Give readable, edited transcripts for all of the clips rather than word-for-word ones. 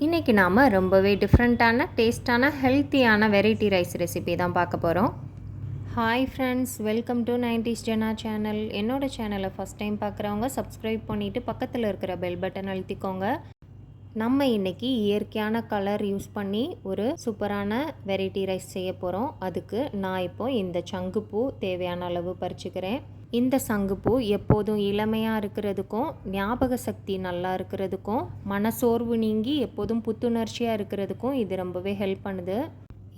இன்றைக்கி நாம் ரொம்பவே டிஃப்ரெண்ட்டான டேஸ்ட்டான ஹெல்த்தியான வெரைட்டி ரைஸ் ரெசிபி தான் பார்க்க போகிறோம். Hi friends, welcome to 90s Jana channel. என்னோடய சேனலை ஃபஸ்ட் டைம் பார்க்குறவங்க சப்ஸ்கிரைப் பண்ணிவிட்டு பக்கத்தில் இருக்கிற பெல் பட்டன் அழுத்திக்கோங்க. நம்ம இன்றைக்கி இயற்கையான கலர் யூஸ் பண்ணி ஒரு சூப்பரான வெரைட்டி ரைஸ் செய்ய போகிறோம். அதுக்கு நான் இப்போது இந்த சங்குப்பூ தேவையான அளவு பறிச்சுக்கிறேன். இந்த சங்குப்பூ எப்போதும் இளமையாக இருக்கிறதுக்கும், ஞாபக சக்தி நல்லா இருக்கிறதுக்கும், மனசோர்வு நீங்கி எப்போதும் புத்துணர்ச்சியாக இருக்கிறதுக்கும் இது ரொம்பவே ஹெல்ப் பண்ணுது.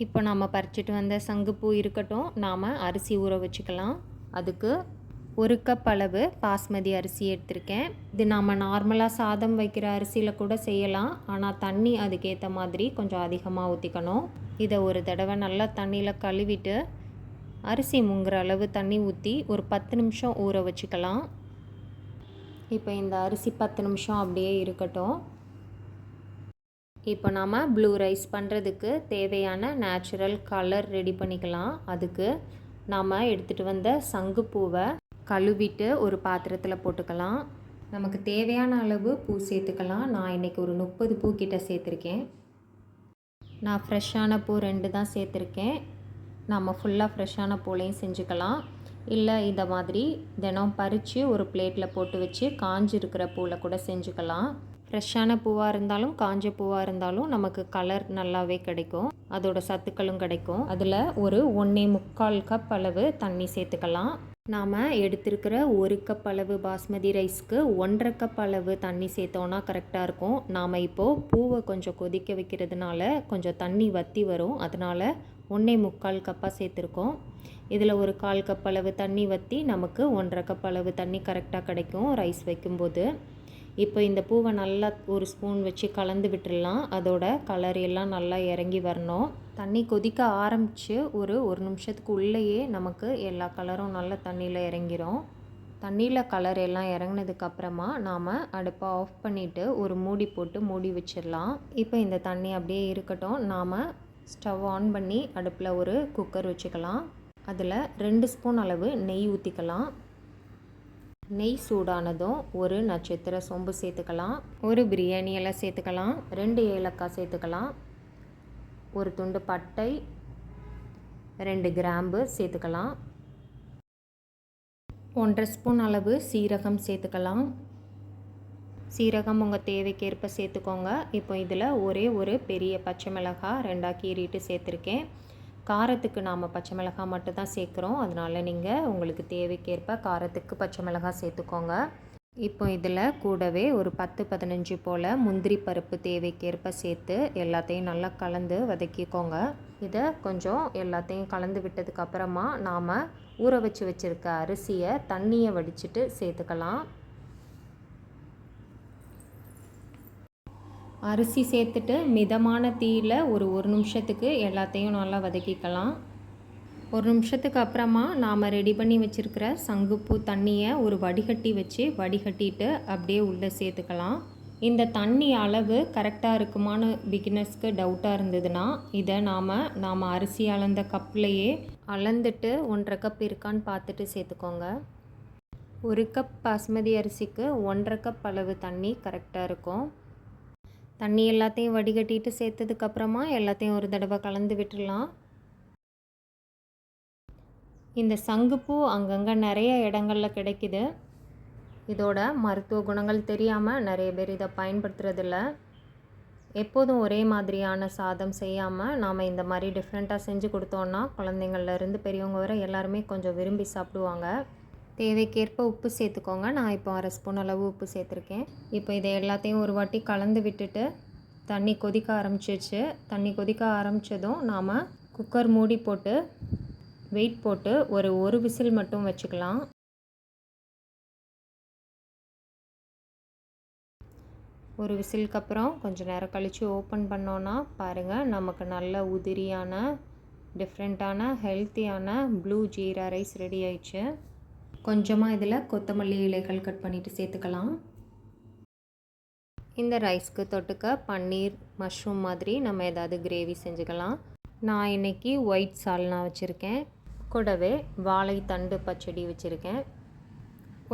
இப்போ நம்ம பறிச்சிட்டு வந்த சங்குப்பூ இருக்கட்டும், நாம் அரிசி ஊற வச்சுக்கலாம். அதுக்கு 1 கப் அளவு பாஸ்மதி அரிசி எடுத்திருக்கேன். இது நாம் நார்மலாக சாதம் வைக்கிற அரிசியில் கூட செய்யலாம், ஆனால் தண்ணி அதுக்கேற்ற மாதிரி கொஞ்சம் அதிகமாக ஊற்றிக்கணும். இதை ஒரு தடவை நல்லா தண்ணியில் கழுவிட்டு அரிசி முங்குற அளவு தண்ணி ஊற்றி ஒரு 10 நிமிஷம் ஊற வச்சுக்கலாம். இப்போ இந்த அரிசி 10 நிமிஷம் அப்படியே இருக்கட்டும். இப்போ நாம் ப்ளூ ரைஸ் பண்ணுறதுக்கு தேவையான நேச்சுரல் கலர் ரெடி பண்ணிக்கலாம். அதுக்கு நாம் எடுத்துகிட்டு வந்த சங்குப்பூவை கழுவிட்டு ஒரு பாத்திரத்தில் போட்டுக்கலாம். நமக்கு தேவையான அளவு பூ சேர்த்துக்கலாம். நான் இன்றைக்கி ஒரு 30 பூ கிட்ட சேர்த்துருக்கேன். நான் ஃப்ரெஷ்ஷான பூ 2 தான் சேர்த்துருக்கேன். நம்ம ஃபுல்லாக ஃப்ரெஷ்ஷான பூலையும் செஞ்சுக்கலாம். இல்லை இந்த மாதிரி தினம் பறித்து ஒரு பிளேட்டில் போட்டு வச்சு காஞ்சிருக்கிற பூவில் கூட செஞ்சுக்கலாம். ஃப்ரெஷ்ஷான பூவாக இருந்தாலும் காஞ்ச பூவாக இருந்தாலும் நமக்கு கலர் நல்லாவே கிடைக்கும், அதோட சத்துக்களும் கிடைக்கும். அதில் ஒரு 1.25 கப் அளவு தண்ணி சேர்த்துக்கலாம். நாம் எடுத்திருக்கிற 1 கப் அளவு பாஸ்மதி ரைஸ்க்கு 1.5 கப் அளவு தண்ணி சேர்த்தோன்னா கரெக்டாக இருக்கும். நாம் இப்போது பூவை கொஞ்சம் கொதிக்க வைக்கிறதுனால கொஞ்சம் தண்ணி வற்றி வரும், அதனால் 1.25 கப்பாக சேர்த்துருக்கோம். இதில் ஒரு 1/4 கப் அளவு தண்ணி வற்றி நமக்கு 1.5 கப் அளவு தண்ணி கரெக்டாக கிடைக்கும் ரைஸ் வைக்கும்போது. இப்போ இந்த பூவை நல்லா ஒரு ஸ்பூன் வச்சு கலந்து விட்டுடலாம். அதோட கலர் எல்லாம் நல்லா இறங்கி வரணும். தண்ணி கொதிக்க ஆரம்பித்து ஒரு நிமிஷத்துக்கு உள்ளேயே நமக்கு எல்லா கலரும் நல்லா தண்ணியில் இறங்கிரும். தண்ணியில் கலர் எல்லாம் இறங்கினதுக்கப்புறமா நாம் அடுப்பை ஆஃப் பண்ணிவிட்டு ஒரு மூடி போட்டு மூடி வச்சிடலாம். இப்போ இந்த தண்ணி அப்படியே இருக்கட்டும். நாம் ஸ்டவ் ஆன் பண்ணி அடுப்பில் ஒரு குக்கர் வச்சுக்கலாம். அதில் 2 ஸ்பூன் அளவு நெய் ஊற்றிக்கலாம். நெய் சூடானதும் ஒரு நட்சத்திர சோம்பு சேர்த்துக்கலாம், ஒரு பிரியாணி இலை சேர்த்துக்கலாம், 2 ஏலக்காய் சேர்த்துக்கலாம், ஒரு துண்டு பட்டை, 2 கிராம்பு சேர்த்துக்கலாம், 1.5 ஸ்பூன் அளவு சீரகம் சேர்த்துக்கலாம். சீரகம் உங்கள் தேவைக்கேற்ப சேர்த்துக்கோங்க. இப்போ இதில் ஒரு பெரிய பச்சை மிளகாய் 2ஆக கீறிட்டு சேர்த்துருக்கேன். காரத்துக்கு நாம் பச்சை மிளகாய் மட்டும் தான் சேர்க்குறோம், அதனால் நீங்கள் உங்களுக்கு தேவைக்கேற்ப காரத்துக்கு பச்சை மிளகாய் சேர்த்துக்கோங்க. இப்போ இதில் கூடவே ஒரு 10-15 போல் முந்திரி பருப்பு தேவைக்கேற்ப சேர்த்து எல்லாத்தையும் நல்லா கலந்து வதக்கிக்கோங்க. இதை கொஞ்சம் எல்லாத்தையும் கலந்து விட்டதுக்கப்புறமா நாம் ஊற வச்சுருக்க அரிசியை தண்ணியை வடிச்சிட்டு சேர்த்துக்கலாம். அரிசி சேர்த்துட்டு மிதமான தீயில் ஒரு நிமிஷத்துக்கு எல்லாத்தையும் நல்லா வதக்கிக்கலாம். 1 நிமிஷத்துக்கு அப்புறமா நாம் ரெடி பண்ணி வச்சுருக்கிற சங்குப்பூ தண்ணியை ஒரு வடிகட்டி வச்சு வடிகட்டிட்டு அப்படியே உள்ளே சேர்த்துக்கலாம். இந்த தண்ணி அளவு கரெக்டாக இருக்குமான்னு பிகினர்ஸ்க்கு டவுட்டாக இருந்ததுன்னா இதை நாம் அரிசி அளந்த கப்லேயே அளந்துட்டு 1.5 கப் இருக்கான்னு பார்த்துட்டு சேர்த்துக்கோங்க. 1 கப் பாஸ்மதி அரிசிக்கு 1.5 கப் அளவு தண்ணி கரெக்டாக இருக்கும். தண்ணி எல்லாத்தையும் வடிகட்டிட்டு சேர்த்ததுக்கப்புறமா எல்லாத்தையும் ஒரு தடவை கலந்து விட்டுடலாம். இந்த சங்குப்பூ அங்கங்கே நிறைய இடங்களில் கிடைக்குது. இதோட மருத்துவ குணங்கள் தெரியாமல் நிறைய பேர் இதை பயன்படுத்துறதில்ல. எப்போதும் ஒரே மாதிரியான சாதம் செய்யாமல் நாம் இந்த மாதிரி டிஃப்ரெண்ட்டாக செஞ்சு கொடுத்தோன்னா குழந்தைங்கள்லேருந்து பெரியவங்க வரை எல்லாருமே கொஞ்சம் விரும்பி சாப்பிடுவாங்க. தேவைக்கேற்ப உப்பு சேர்த்துக்கோங்க. நான் இப்போ 1/2 ஸ்பூன் அளவு உப்பு சேர்த்துருக்கேன். இப்போ இதை எல்லாத்தையும் ஒரு வாட்டி கலந்து விட்டுட்டு தண்ணி கொதிக்க ஆரம்பிச்சிச்சு. தண்ணி கொதிக்க ஆரம்பித்ததும் நாம் குக்கர் மூடி போட்டு வெயிட் போட்டு ஒரு விசில் மட்டும் வச்சுக்கலாம். ஒரு விசிலுக்கு அப்புறம் கொஞ்சம் நேரம் கழித்து ஓப்பன் பண்ணோன்னா பாருங்கள், நமக்கு நல்ல உதிரியான டிஃப்ரெண்ட்டான ஹெல்த்தியான ப்ளூ ஜீரா ரைஸ் ரெடி ஆயிடுச்சு. கொஞ்சமாக இதில் கொத்தமல்லி இலைகள் கட் பண்ணிவிட்டு சேர்த்துக்கலாம். இந்த ரைஸ்க்கு தொட்டுக்க பன்னீர் மஷ்ரூம் மாதிரி நம்ம ஏதாவது கிரேவி செஞ்சுக்கலாம். நான் இன்றைக்கி ஒயிட் சால்னா வச்சுருக்கேன். கூடவே வாழைத்தண்டு பச்சடி வச்சுருக்கேன்.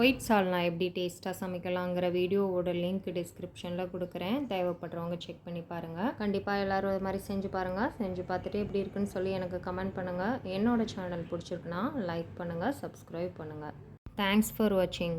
ஒயிட் சால்னா எப்படி டேஸ்ட்டாக சமைக்கலாங்கிற வீடியோவோட லிங்க் டிஸ்கிரிப்ஷனில் கொடுக்குறேன். தேவைப்படுறவங்க செக் பண்ணி பாருங்கள். கண்டிப்பாக எல்லோரும் இது மாதிரி செஞ்சு பாருங்கள். செஞ்சு பார்த்துட்டு எப்படி இருக்குன்னு சொல்லி எனக்கு கமெண்ட் பண்ணுங்கள். என்னோடய சேனல் பிடிச்சிருக்குன்னா லைக் பண்ணுங்கள், சப்ஸ்கிரைப் பண்ணுங்கள். தேங்க்ஸ் ஃபார் வாட்சிங்.